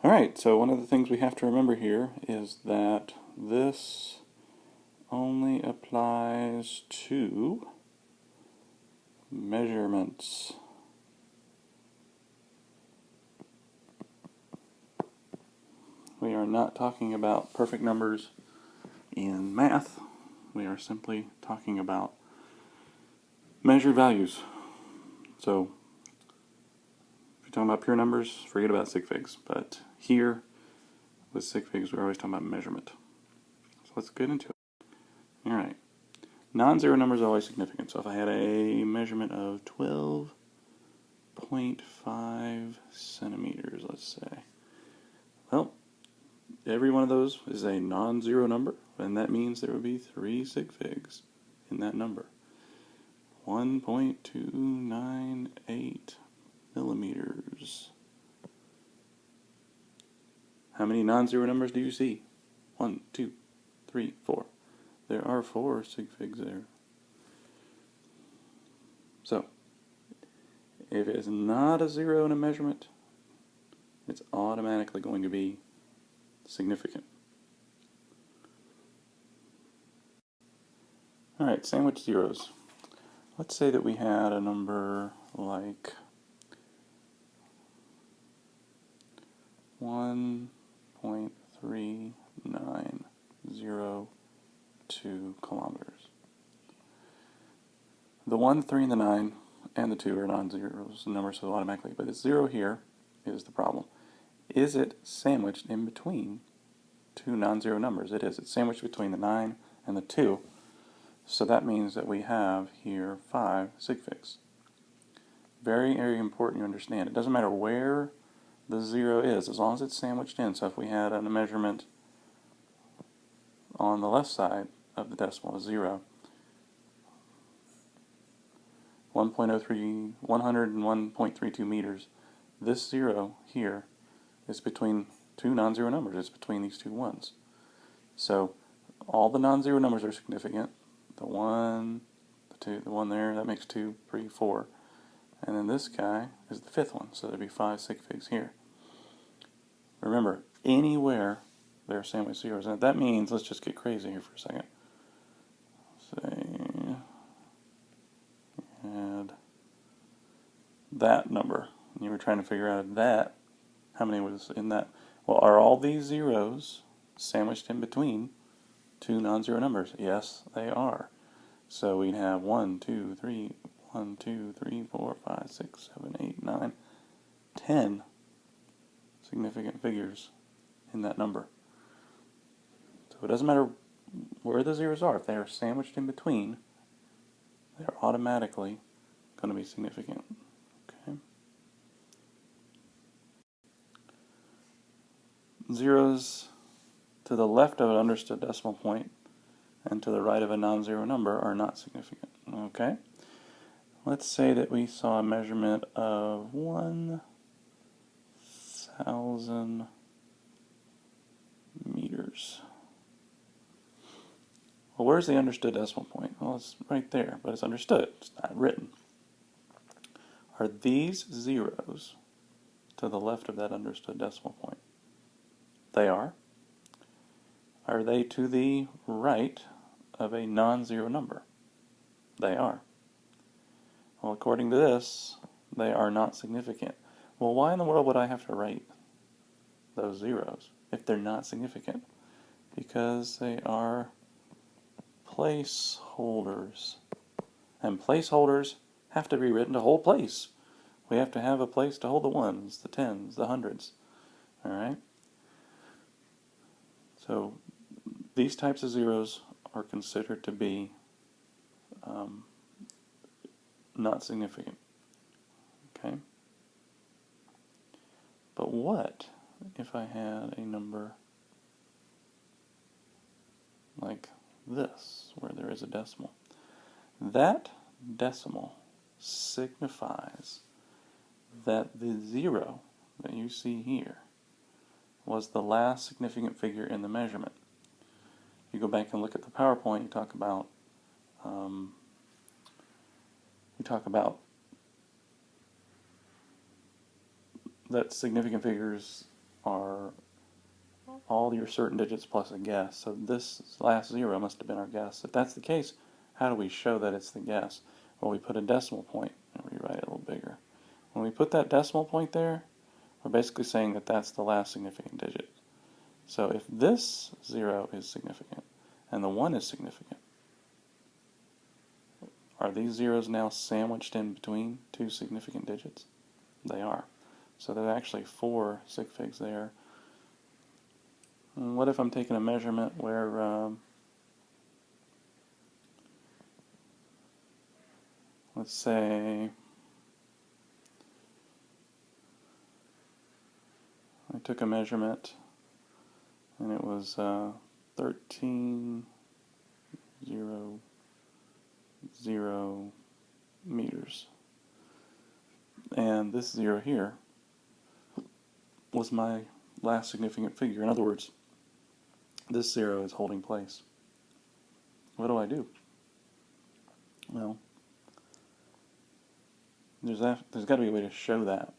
Alright, so one of the things we have to remember here is that this only applies to measurements. We are not talking about perfect numbers in math. We are simply talking about measured values. So, if you're talking about pure numbers, forget about Sigfigs. But here, with Sigfigs, we're always talking about measurement. So let's get into it. Alright. Non-zero numbers are always significant. So if I had a measurement of 12.5 centimeters, let's say. Well, every one of those is a non-zero number, and that means there would be 3 sig figs in that number. 1.298 millimeters. How many non-zero numbers do you see? 1, 2, 3, 4. There are 4 sig figs there. So, if it is not a zero in a measurement, it's automatically going to be significant. Alright, sandwich zeros. Let's say that we had a number like 1.3902 kilometers. The 1, 3, and the 9 and the 2 are non-zeros numbers, so automatically, but the 0 here is the problem. Is it sandwiched in between two non-zero numbers? It is. It's sandwiched between the 9 and the 2. So that means that we have here 5 sig figs. Very, very important you understand. It doesn't matter where the 0 is, as long as it's sandwiched in. So if we had a measurement on the left side of the decimal, 0, 101.32 meters, this 0 here is between two non-zero numbers. It's between these two ones. So all the non-zero numbers are significant. The 1, the 2, the 1 there, that makes 2, 3, 4. And then this guy is the 5th one, so there'd be 5 sig figs here. Remember, anywhere there are sandwich zeros. And that means, let's just get crazy here for a second. Say, you had that number, and you were trying to figure out that, how many was in that. Well, are all these zeros sandwiched in between two non-zero numbers? Yes, they are. So we'd have 1, 2, 3, 1, 2, 3, 4, 5, 6, 7, 8, 9, 10 significant figures in that number. So it doesn't matter where the zeros are. If they are sandwiched in between, they're automatically going to be significant. Okay. Zeros to the left of an understood decimal point and to the right of a non-zero number are not significant. Okay? Let's say that we saw a measurement of 1,000 meters. Well, where's the understood decimal point? Well, it's right there, but it's understood. It's not written. Are these zeros to the left of that understood decimal point? They are. Are they to the right of a non-zero number? They are. Well, according to this, they are not significant. Well, why in the world would I have to write those zeros if they're not significant? Because they are placeholders. And placeholders have to be written to hold place. We have to have a place to hold the ones, the tens, the hundreds. Alright? So these types of zeros are considered to be not significant. Okay? But what if I had a number like this, where there is a decimal? That decimal signifies that the 0 that you see here was the last significant figure in the measurement. If you go back and look at the PowerPoint, you talk about that significant figures are all your certain digits plus a guess. So this last 0 must have been our guess. If that's the case, how do we show that it's the guess? Well, we put a decimal point and rewrite it a little bigger. When we put that decimal point there, we're basically saying that that's the last significant digit. So if this 0 is significant and the 1 is significant, are these zeros now sandwiched in between two significant digits? They are. So there are actually 4 sig figs there. And what if I'm taking a measurement where, let's say, I took a measurement and it was 13.00 meters. And this 0 here was my last significant figure. In other words, this 0 is holding place. What do I do? Well, there's got to be a way to show that.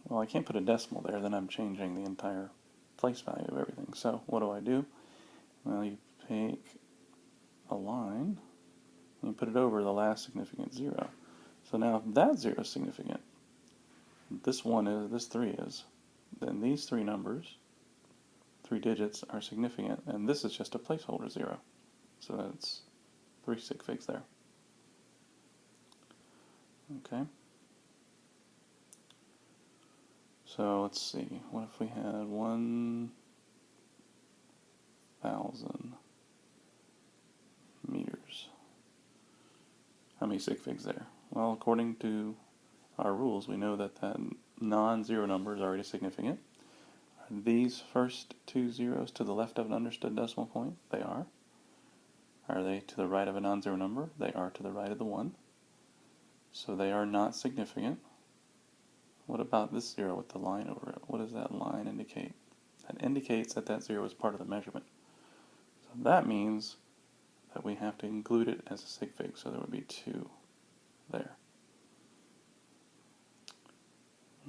Well, I can't put a decimal there, then I'm changing the entire place value of everything. So what do? Well, you take a line and you put it over the last significant 0. So now if that 0 is significant, this 1 is, this 3 is, then these 3 numbers, 3 digits, are significant, and this is just a placeholder 0. So that's 3 sig figs there. Okay. So let's see, what if we had 1,000 meters? How many sig figs there? Well, according to our rules, we know that that non-zero number is already significant. Are these first 2 zeros to the left of an understood decimal point? They are. Are they to the right of a non-zero number? They are to the right of the 1. So they are not significant. What about this 0 with the line over it? What does that line indicate? That indicates that that 0 is part of the measurement. So that means that we have to include it as a sig fig, so there would be 2 there.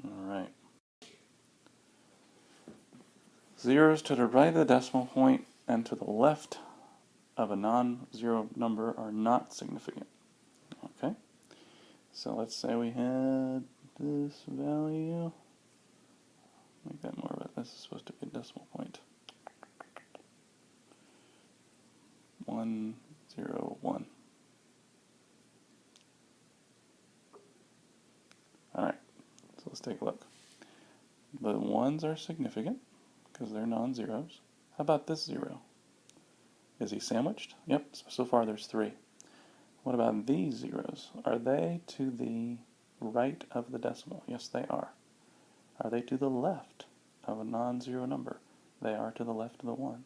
Alright. Zeros to the right of the decimal point and to the left of a non-zero number are not significant. Okay? So let's say we had this value. Make that more of it. This is supposed to be a decimal point. 101. Alright, so let's take a look. The 1s are significant because they're non-zeros. How about this 0? Is he sandwiched? Yep, so far there's 3. What about these zeros? Are they to the right of the decimal? Yes, they are. Are they to the left of a non-zero number? They are to the left of the 1.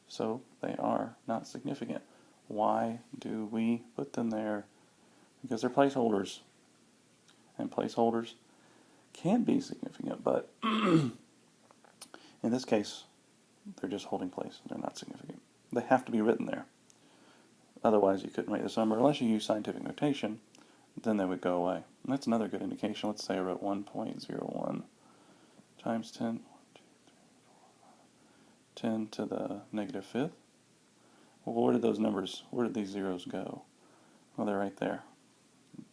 So they are not significant. Why do we put them there? Because they're placeholders. And placeholders can be significant, but in this case, they're just holding place. They're not significant. They have to be written there. Otherwise, you couldn't write this number. Unless you use scientific notation, then they would go away. And that's another good indication. Let's say I wrote 1.01 times 10. 10 to the negative 5th. Well, where did those numbers, where did these zeros go? Well, they're right there.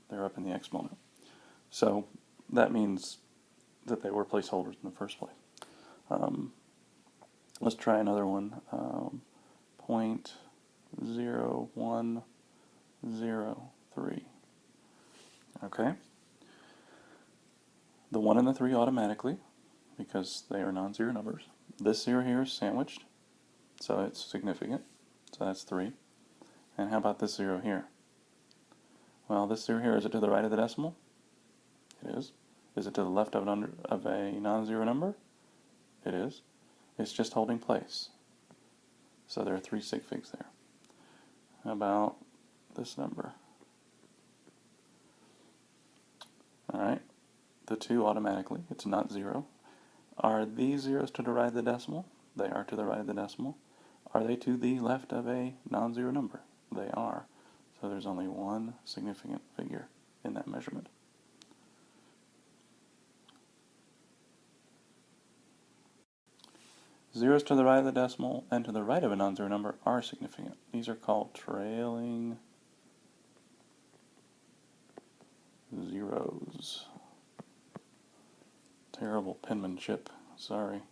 They're up in the exponent. So that means that they were placeholders in the first place. Let's try another one. 0.0103. Okay. The 1 and the 3 automatically, because they are non-zero numbers. This 0 here is sandwiched, so it's significant. So that's 3. And how about this 0 here? Well, this 0 here, is it to the right of the decimal? It is. Is it to the left of a non-zero number? It is. It's just holding place. So there are 3 sig figs there. How about this number? Alright, the 2 automatically, it's not 0. Are these zeros to the right of the decimal? They are to the right of the decimal. Are they to the left of a non-zero number? They are. So there's only 1 significant figure in that measurement. Zeros to the right of the decimal and to the right of a non-zero number are significant. These are called trailing zeros. Terrible penmanship, sorry.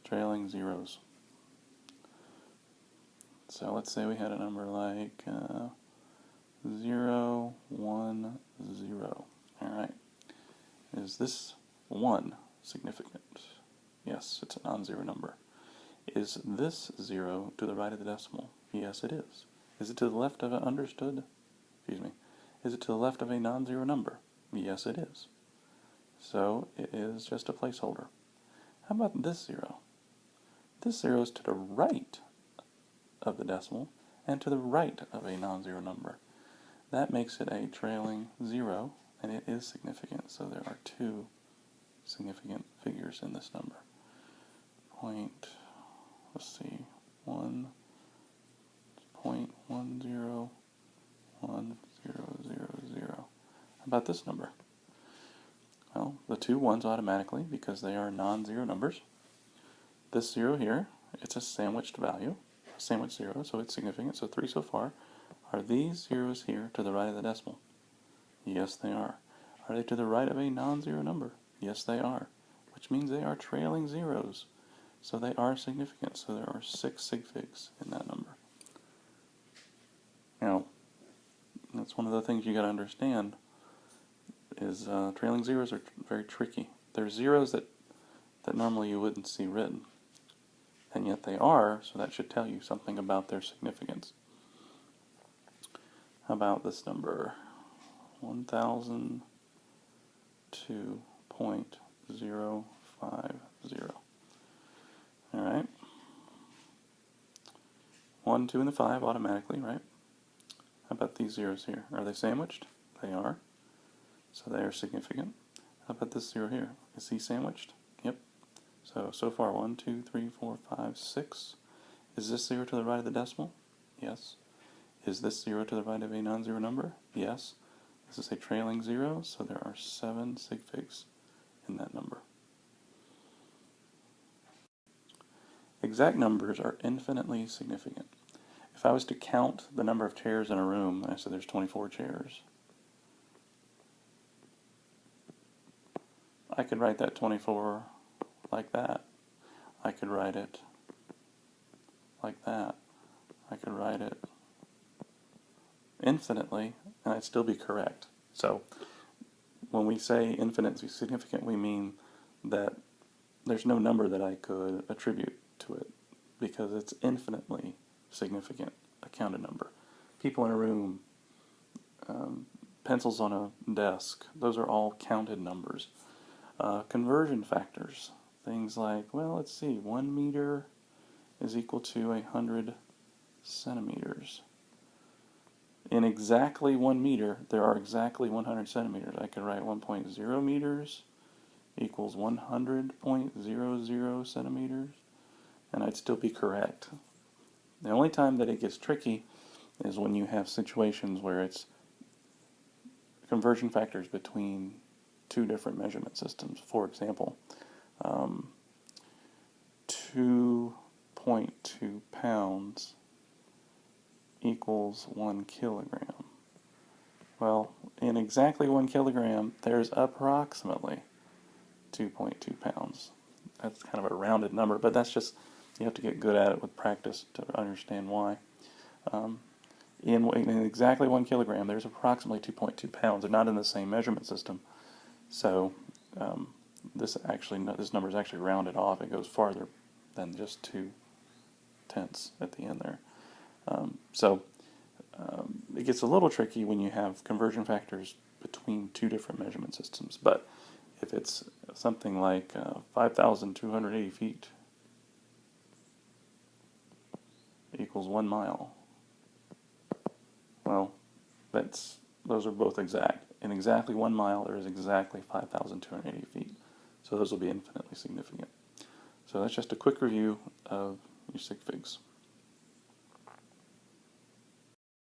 Trailing zeros. So let's say we had a number like 0, 1, 0. Alright. Is this 1 significant? Yes, it's a non-zero number. Is this 0 to the right of the decimal? Yes, it is. Is it to the left of an understood? Excuse me. Is it to the left of a non-zero number? Yes, it is. So it is just a placeholder. How about this 0? This 0 is to the right of the decimal and to the right of a non-zero number. That makes it a trailing 0, and it is significant. So there are two significant figures in this number. Let's see, 1.101000. How about this number? Well, the two ones automatically because they are non-zero numbers. This 0 here, it's a sandwiched value, a sandwich 0, so it's significant. So 3 so far. Are these zeros here to the right of the decimal? Yes, they are. Are they to the right of a non-zero number? Yes, they are, which means they are trailing zeros. So they are significant. So there are 6 sigfigs in that number. Now, that's one of the things you got to understand is trailing zeros are very tricky. They're zeros that normally you wouldn't see written, and yet they are, so that should tell you something about their significance. How about this number? 1002.050. Alright. 1, 2, and the 5 automatically, right? How about these zeros here? Are they sandwiched? They are. So they are significant. How about this 0 here? Is he sandwiched? Yep. So far 1, 2, 3, 4, 5, 6. Is this 0 to the right of the decimal? Yes. Is this 0 to the right of a non-zero number? Yes. This is a trailing 0, so there are 7 sigfigs in that number. Exact numbers are infinitely significant. If I was to count the number of chairs in a room, I said there's 24 chairs, I could write that 24 like that. I could write it like that. I could write it infinitely, and I'd still be correct. So when we say infinitely significant, we mean that there's no number that I could attribute to it because it's infinitely significant, a counted number. People in a room, pencils on a desk, those are all counted numbers. Conversion factors, things like, well, let's see, 1 meter is equal to 100 centimeters. In exactly 1 meter, there are exactly 100 centimeters. I could write 1.0 meters equals 100.00 centimeters, and I'd still be correct. The only time that it gets tricky is when you have situations where it's conversion factors between two different measurement systems. For example, 2.2 pounds equals 1 kilogram. Well, in exactly 1 kilogram, there's approximately 2.2 pounds. That's kind of a rounded number, but that's just, you have to get good at it with practice to understand why. In exactly 1 kilogram, there's approximately 2.2 pounds. They're not in the same measurement system. So this number is actually rounded off. It goes farther than just 2 tenths at the end there. It gets a little tricky when you have conversion factors between two different measurement systems. But if it's something like 5,280 feet equals 1 mile, well, those are both exact. In exactly 1 mile, there is exactly 5,280 feet. So those will be infinitely significant. So that's just a quick review of your sig figs.